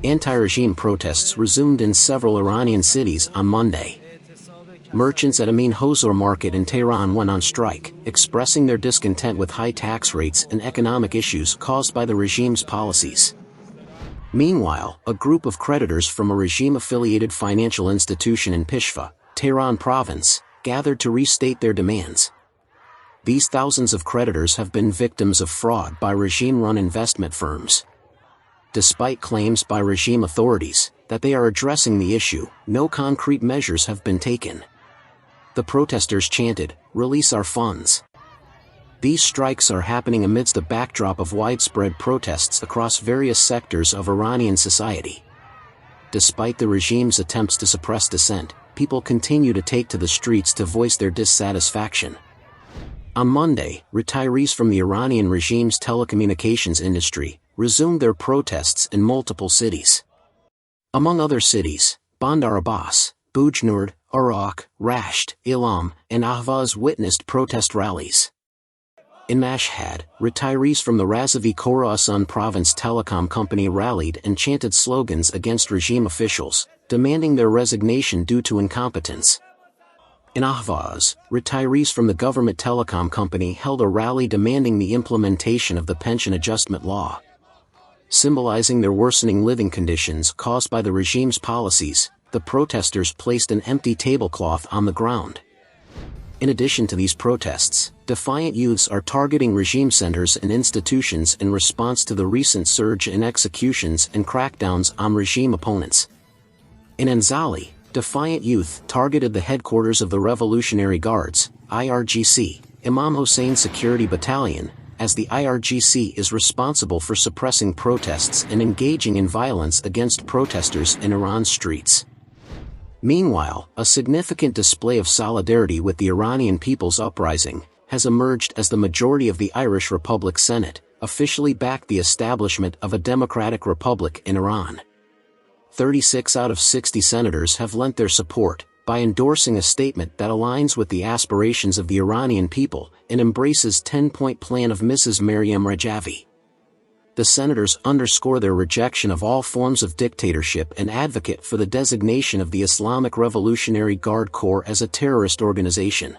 Anti-regime protests resumed in several Iranian cities on Monday. Merchants at Amin Hozor Market in Tehran went on strike, expressing their discontent with high tax rates and economic issues caused by the regime's policies. Meanwhile, a group of creditors from a regime-affiliated financial institution in Peshwa, Tehran province, gathered to restate their demands. These thousands of creditors have been victims of fraud by regime-run investment firms. Despite claims by regime authorities that they are addressing the issue, no concrete measures have been taken. The protesters chanted, "Release our funds." These strikes are happening amidst a backdrop of widespread protests across various sectors of Iranian society. Despite the regime's attempts to suppress dissent, people continue to take to the streets to voice their dissatisfaction. On Monday, retirees from the Iranian regime's telecommunications industry resumed their protests in multiple cities. Among other cities, Bandar Abbas, Bojnurd, Arak, Rasht, Ilam, and Ahvaz witnessed protest rallies. In Mashhad, retirees from the Razavi Khorasan province telecom company rallied and chanted slogans against regime officials, demanding their resignation due to incompetence. In Ahvaz, retirees from the government telecom company held a rally demanding the implementation of the pension adjustment law. Symbolizing their worsening living conditions caused by the regime's policies, the protesters placed an empty tablecloth on the ground. In addition to these protests, defiant youths are targeting regime centers and institutions in response to the recent surge in executions and crackdowns on regime opponents. In Anzali, defiant youth targeted the headquarters of the Revolutionary Guards, IRGC, Imam Hossein Security Battalion, as the IRGC is responsible for suppressing protests and engaging in violence against protesters in Iran's streets. Meanwhile, a significant display of solidarity with the Iranian people's uprising has emerged as the majority of the Irish Republic Senate officially backed the establishment of a democratic republic in Iran. 36 out of 60 senators have lent their support by endorsing a statement that aligns with the aspirations of the Iranian people and embraces 10-point plan of Mrs. Maryam Rajavi. The senators underscore their rejection of all forms of dictatorship and advocate for the designation of the Islamic Revolutionary Guard Corps as a terrorist organization.